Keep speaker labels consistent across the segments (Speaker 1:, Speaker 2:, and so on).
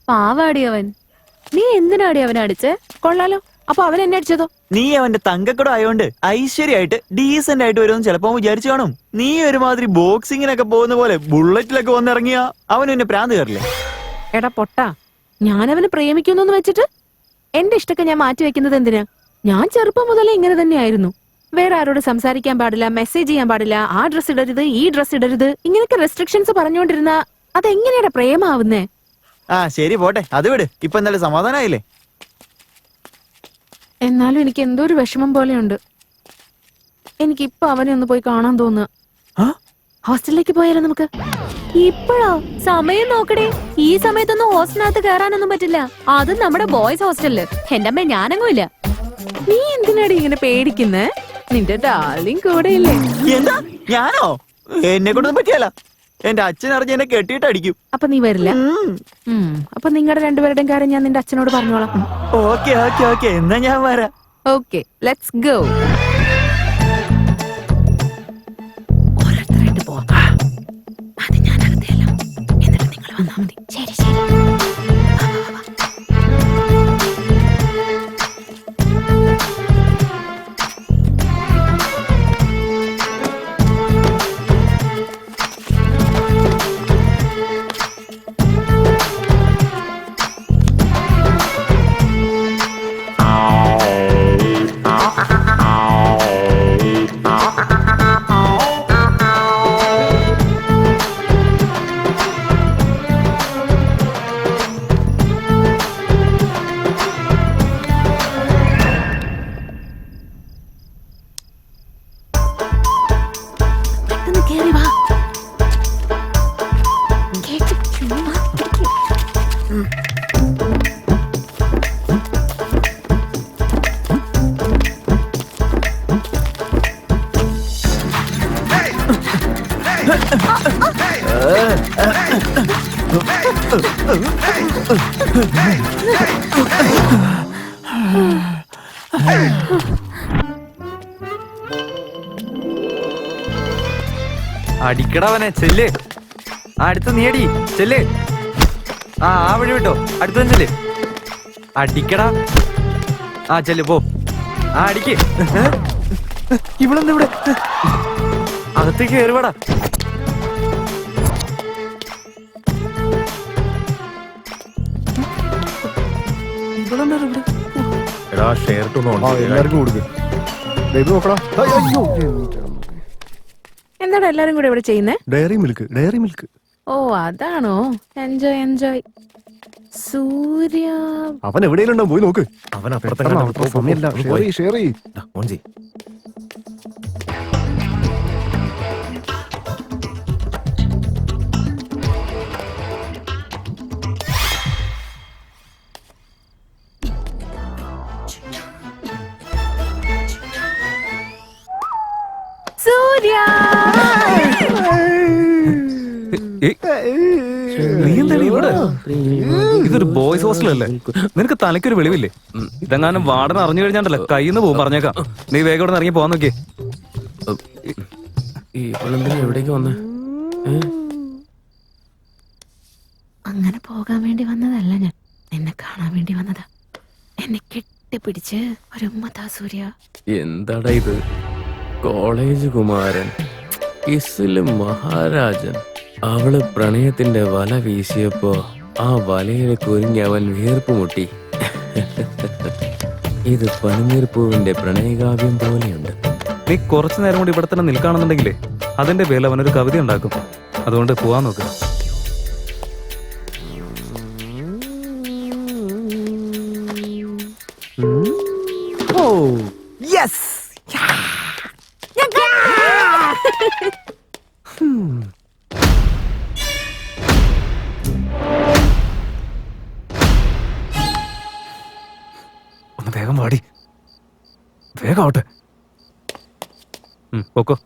Speaker 1: പാവാടി അവൻ. നീ എന്തിനാടി അവനെ അടിച്ചേ? കൊള്ളാലോ. അപ്പൊ അവൻ എന്നെ അടിച്ചതോ?
Speaker 2: നീ അവന്റെ തങ്കക്കട ആയോണ്ട് ഐശ്വര്യമായിട്ട് ഡീസന്റ് ആയിട്ട് വരുമെന്ന് ചിലപ്പോ വിചാരിച്ചു കാണും. നീ ഒരുമാതിരി ബോക്സിങ്ങിനൊക്കെ പോകുന്ന പോലെ ബുള്ളറ്റിലൊക്കെ വന്നിറങ്ങിയ അവന് എന്നെ പ്രാന്ത് കയറില്ലേ?
Speaker 1: എടാ പൊട്ടാ, ഞാൻ അവനെ പ്രേമിക്കുന്നു വെച്ചിട്ട് എന്റെ ഇഷ്ടമൊക്കെ ഞാൻ മാറ്റി വെക്കുന്നത് എന്തിനാ? ഞാൻ ചെറുപ്പം മുതലേ ഇങ്ങനെ തന്നെയായിരുന്നു. വേറെ ആരോട് സംസാരിക്കാൻ പാടില്ല, മെസ്സേജ് ചെയ്യാൻ പാടില്ല, ആ ഡ്രസ് ഇടരുത്, ഈ ഡ്രസ് ഇടരുത്, ഇങ്ങനെയൊക്കെ റെസ്ട്രിക്ഷൻസ് പറഞ്ഞുകൊണ്ടിരുന്ന അതെങ്ങനെയാ പ്രേമാവുന്നേ?
Speaker 2: ആ ശരി പോട്ടെ, അത് വിട്. ഇപ്പൊ എന്തായാലും സമാധാനായില്ലേ?
Speaker 1: എന്നാലും എനിക്ക് എന്തോ ഒരു വിഷമം പോലെയുണ്ട്. എനിക്കിപ്പൊ അവനെ ഒന്ന് പോയി കാണാൻ തോന്നുക. ഹോസ്റ്റലിലേക്ക് പോയാലോ നമുക്ക്? ഇപ്പോഴോ? സമയം നോക്കടേ. ഈ സമയത്തൊന്നും ഹോസ്റ്റലിനകത്ത് കയറാനൊന്നും പറ്റില്ല. അതും നമ്മുടെ ബോയ്സ് ഹോസ്റ്റലില്. എന്റെ അമ്മ ഞാനങ്ങും ഇല്ല. നീ എന്തിനാടി ഇങ്ങനെ പേടിക്കുന്നേ? നിന്റെ ഡാർലിങ് കൂടെ ഇല്ലേ?
Speaker 2: എന്താ? ഞാനോ? എന്നെ കൊണ്ടൊന്നും പറ്റിയല്ല. എന്റെ അച്ഛൻ അറിഞ്ഞ് എന്നെ കെട്ടിയിട്ട് അടിക്കും.
Speaker 1: അപ്പൊ നീ വരില്ല? അപ്പൊ നിങ്ങളുടെ രണ്ടുപേരുടെയും കാര്യം ഞാൻ നിന്റെ അച്ഛനോട് പറഞ്ഞോളാം.
Speaker 2: ഓക്കെ ഓക്കെ ഓക്കെ, എന്നാ ഞാൻ വരാം.
Speaker 1: Okay, let's go. ഓരോരുത്തരായിട്ട് പോവാം. അത് ഞാൻ അകത്തെയല്ലോ. എന്നിട്ട് നിങ്ങൾ വന്നാ മതി. ശരി ശരി.
Speaker 3: അടിക്കടവനെ ചെല്ല്. അടുത്ത് നീടി ചെല്ല്. ആ വഴി വിട്ടോ, അടുത്ത ചെല്ല്. അടിക്കടാ. ആ ചെല്ല് പോ. ആ അടിക്ക്. ഇവളെന്താ ഇവിടെ? അകത്തേക്ക് കയറിവാടാ.
Speaker 1: എന്താണ് എല്ലാരും കൂടെ ഇവിടെ ചെയ്യുന്നേ?
Speaker 4: Diary milk.
Speaker 1: ഓ അതാണോ? Enjoy enjoy. സൂര്യ
Speaker 4: അവൻ എവിടെയെങ്കിലും പോയി നോക്ക്.
Speaker 3: അവൻ
Speaker 1: സൂര്യ
Speaker 5: ഇതൊരു ബോയ്സ് ഹോസ്റ്റലല്ലേ? നിനക്ക് തലയ്ക്കൊരു വെളിവില്ലേ? ഇതെങ്ങാനും വാർഡൻ അറിഞ്ഞു കഴിഞ്ഞാണ്ടല്ലോ കയ്യിന്ന് പോകും. പറഞ്ഞേക്കാം. നീ വേഗം ഇവിടെ ഇറങ്ങി പോവാൻ നോക്കിയേ.
Speaker 3: എവിടേക്ക് വന്നേ?
Speaker 1: അങ്ങനെ പോകാൻ വേണ്ടി വന്നതല്ല, ഞാൻ നിന്നെ കാണാൻ വേണ്ടി വന്നതാ. എന്നെ കെട്ടിപ്പിടിച്ച് ഒരു ഉമ്മതാ സൂര്യ.
Speaker 3: എന്താടാ ഇത്? കോളേജ് കുമാരൻ, ഇസ്ലും മഹാരാജൻ. അവള് പ്രണയത്തിന്റെ വല വീശിയപ്പോ ആ വലയിൽ കുരുങ്ങി അവൻ വീർപ്പ് മുട്ടി. ഇത് പനിനീർപ്പൂവിന്റെ പ്രണയകാവ്യം പോലെയുണ്ട്.
Speaker 5: നീ കുറച്ചു നേരം കൂടി ഇവിടെ തന്നെ നിൽക്കാണെന്നുണ്ടെങ്കിലേ അതിന്റെ പേരിൽ അവനൊരു കവിത ഉണ്ടാക്കും. അതുകൊണ്ട് പോവാൻ നോക്ക്. ഒന്ന് വേഗം വാടി. വേഗം ആവട്ടെ. പോക്കോ.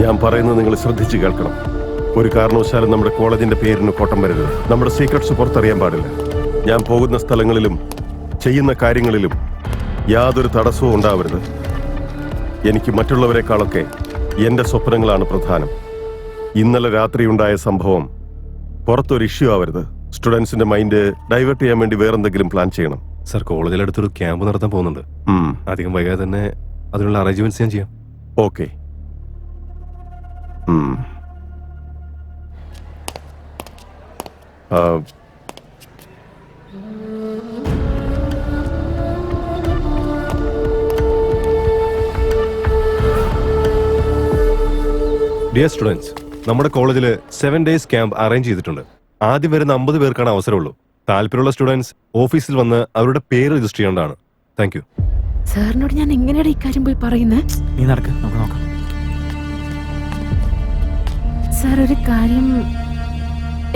Speaker 6: ഞാൻ പറയുന്നത് നിങ്ങൾ ശ്രദ്ധിച്ച് കേൾക്കണം. ഒരു കാരണവശാലും നമ്മുടെ കോളേജിന്റെ പേരിന് കോട്ടം വരരുത്. നമ്മുടെ സീക്രട്സ് പുറത്തറിയാൻ പാടില്ല. ഞാൻ പോകുന്ന സ്ഥലങ്ങളിലും ചെയ്യുന്ന കാര്യങ്ങളിലും യാതൊരു തടസ്സവും ഉണ്ടാവരുത്. എനിക്ക് മറ്റുള്ളവരെക്കാളൊക്കെ എൻ്റെ സ്വപ്നങ്ങളാണ് പ്രധാനം. ഇന്നലെ രാത്രിയുണ്ടായ സംഭവം പുറത്തൊരു ഇഷ്യൂ ആവരുത്. സ്റ്റുഡൻസിന്റെ മൈൻഡ് ഡൈവേർട്ട് ചെയ്യാൻ വേണ്ടി വേറെന്തെങ്കിലും പ്ലാൻ ചെയ്യണം.
Speaker 4: സർ, കോളേജിലടുത്തൊരു ക്യാമ്പ് നടത്താൻ പോകുന്നുണ്ട്. അധികം വൈകാതെ തന്നെ അതിനുള്ള അറേഞ്ച്മെന്റ്സ് ഞാൻ ചെയ്യാം.
Speaker 6: ഓക്കെ.
Speaker 4: ഡിയർ സ്റ്റുഡൻസ്, നമ്മുടെ കോളേജിൽ 7 days ക്യാമ്പ് അറേഞ്ച് ചെയ്തിട്ടുണ്ട്. ആദ്യം വരുന്ന 50 പേർക്കാണ് അവസരമുള്ളൂ. താല്പര്യമുള്ള സ്റ്റുഡൻസ് ഓഫീസിൽ വന്ന് അവരുടെ പേര് രജിസ്റ്റർ ചെയ്യേണ്ടതാണ്. Thank you.
Speaker 1: സാറിനോട് ഞാൻ എങ്ങനെയാണ് ഇക്കാര്യം പോയി പറയുന്നത്?
Speaker 2: നീ നടക്ക്, നമുക്ക് നോക്കാം.
Speaker 1: സാർ, ഒരു കാര്യം,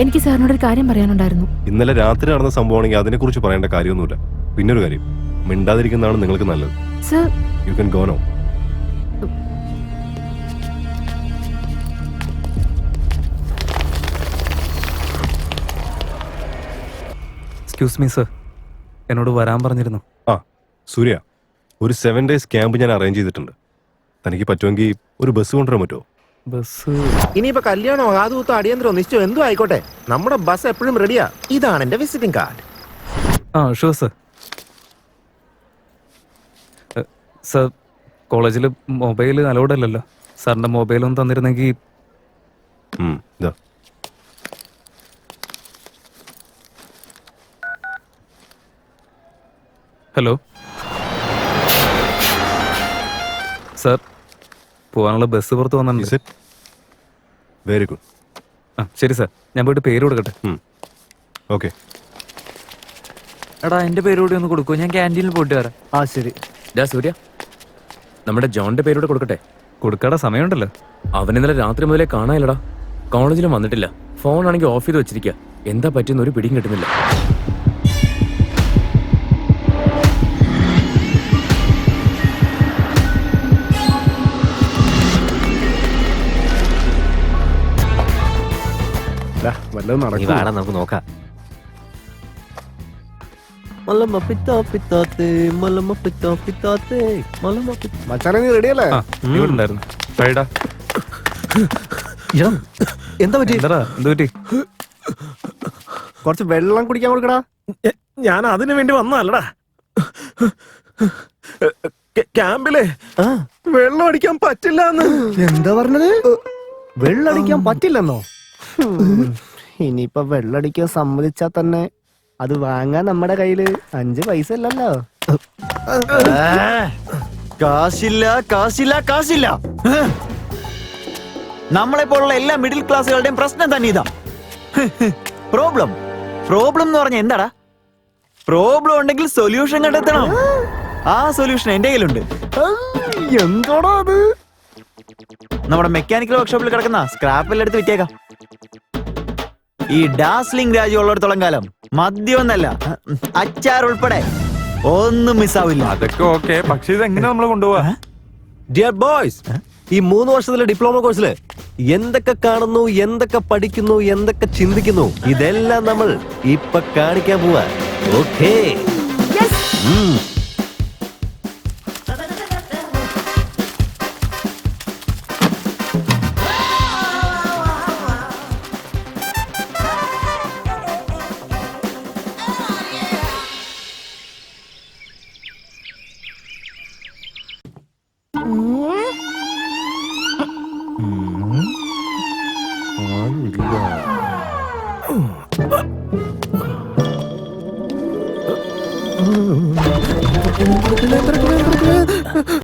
Speaker 1: എനിക്ക് സാറിനോട് ഒരു കാര്യം പറയാനുണ്ടായിരുന്നു.
Speaker 4: ഇന്നലെ രാത്രി നടന്ന സംഭവമാണെങ്കിൽ അതിനെക്കുറിച്ച് പറയേണ്ട കാര്യമൊന്നുമില്ല. പിന്നൊരു കാര്യം, മിണ്ടാതിരിക്കുന്നതാണ് നിങ്ങൾക്ക് നല്ലത്.
Speaker 1: Sir,
Speaker 4: you can go now.
Speaker 5: Excuse me sir, എന്നോട് വരാൻ പറഞ്ഞിരുന്നു.
Speaker 4: ആ സൂര്യ, ഒരു 7 days ക്യാമ്പ് ഞാൻ അറേഞ്ച് ചെയ്തിട്ടുണ്ട്. തനിക്ക് പറ്റുമെങ്കിൽ ഒരു ബസ് കൊണ്ടുവരാൻ പറ്റുമോ?
Speaker 5: ബസ്?
Speaker 7: ഇനിയിപ്പോ കല്യാണോ കാതുകുത്തോ അടിയന്തരോ നിശ്ചയോ എന്തോ ആയിക്കോട്ടെ, നമ്മുടെ ബസ് എപ്പോഴും റെഡിയാ. ഇതാണ് എന്റെ വിസിറ്റിംഗ് കാർഡ്.
Speaker 5: ആ ഷുവർ സർ. സർ, കോളേജിൽ മൊബൈൽ അലൗഡ് അല്ലല്ലോ. സാറിൻ്റെ മൊബൈലൊന്നും തന്നിരുന്നെങ്കിൽ.
Speaker 4: ഇതാ.
Speaker 5: ഹലോ സർ, പോകാനുള്ള ബസ് പുറത്ത് വന്നിട്ടുണ്ട്.
Speaker 4: Very good.
Speaker 5: ആ ശരി സാർ, ഞാൻ പോയിട്ട് പേര് കൊടുക്കട്ടെ.
Speaker 4: ഓക്കെ.
Speaker 2: എടാ, എന്റെ പേര് കൂടി ഒന്ന് കൊടുക്കൂ, ഞാൻ ക്യാൻറ്റീനിൽ പോയിട്ട് വരാം.
Speaker 7: ആ ശരി.
Speaker 3: സൂര്യ, നമ്മുടെ ജോണിന്റെ പേരോട് കൊടുക്കട്ടെ.
Speaker 5: കൊടുക്കാടെ സമയമുണ്ടല്ലോ.
Speaker 3: അവൻ ഇന്നലെ രാത്രി മുതലേ കാണാനില്ലടാ. കോളേജിലും വന്നിട്ടില്ല. ഫോൺ ആണെങ്കിൽ ഓഫ് ചെയ്ത് വെച്ചിരിക്കുക. എന്താ പറ്റിയെന്ന് ഒരു പിടിയും കിട്ടുന്നില്ല.
Speaker 4: വല്ലതും നടക്കും.
Speaker 7: നമുക്ക് നോക്കാം.
Speaker 4: മച്ചാനെ, നീ റെഡിയല്ലേ?
Speaker 5: ആ ഇവിടെ ഉണ്ടായിരുന്നു. റൈഡാ.
Speaker 7: എന്താ പറ്റി?
Speaker 5: എന്താ എന്ത് പറ്റി?
Speaker 4: കുറച്ച് വെള്ളം കുടിക്കാൻ കൊടുക്കടാ.
Speaker 7: ഞാൻ അതിനു വേണ്ടി വന്നല്ലടാ. ക്യാമ്പിലെ വെള്ളം അടിക്കാൻ പറ്റില്ല.
Speaker 4: എന്താ പറഞ്ഞത്?
Speaker 7: വെള്ളടിക്കാൻ പറ്റില്ലെന്നോ? ഇനിയിപ്പൊ വെള്ളടിക്കാൻ സമ്മതിച്ചാ തന്നെ അത് വാങ്ങാൻ നമ്മുടെ കയ്യില് 5 പൈസ ഇല്ലല്ലോ.
Speaker 2: കാശില്ല, കാശില്ല, കാശില്ല. നമ്മളെ പോലുള്ള എല്ലാ മിഡിൽ ക്ലാസ്സുകളുടെയും പ്രശ്നം തന്നെ ഇതാ. പ്രോബ്ലം എന്ന് പറഞ്ഞ എന്താടാ? പ്രോബ്ലം ഉണ്ടെങ്കിൽ സൊല്യൂഷൻ കണ്ടെത്തണം. ആ സൊല്യൂഷൻ എന്റെ കയ്യിലുണ്ട്.
Speaker 7: എന്താടാ അത്?
Speaker 2: നമ്മുടെ മെക്കാനിക്കൽ വർക്ക്ഷോപ്പിൽ കിടക്കുന്ന സ്ക്രാപ്പെല്ലാം എടുത്ത് വിറ്റേക്കാം. ഈ ഡാസ്ലിംഗ് രാജ്യം ഉള്ളിടത്തോളം കാലം മദ്യമൊന്നല്ല, അച്ചാർ ഉൾപ്പെടെ ഒന്നും മിസ്സാവില്ല.
Speaker 8: അതൊക്കെ ഓക്കെ, പക്ഷെ ഇതെങ്ങനെ നമ്മൾ കൊണ്ടുപോവാ?
Speaker 9: ഡിയർ ബോയ്സ്, ഈ 3 വർഷത്തിലെ ഡിപ്ലോമ കോഴ്സില് എന്തൊക്കെ കാണുന്നു, എന്തൊക്കെ പഠിക്കുന്നു, എന്തൊക്കെ ചിന്തിക്കുന്നു, ഇതെല്ലാം നമ്മൾ ഇപ്പൊ കാണിക്കാൻ പോവാ. ഓക്കേ?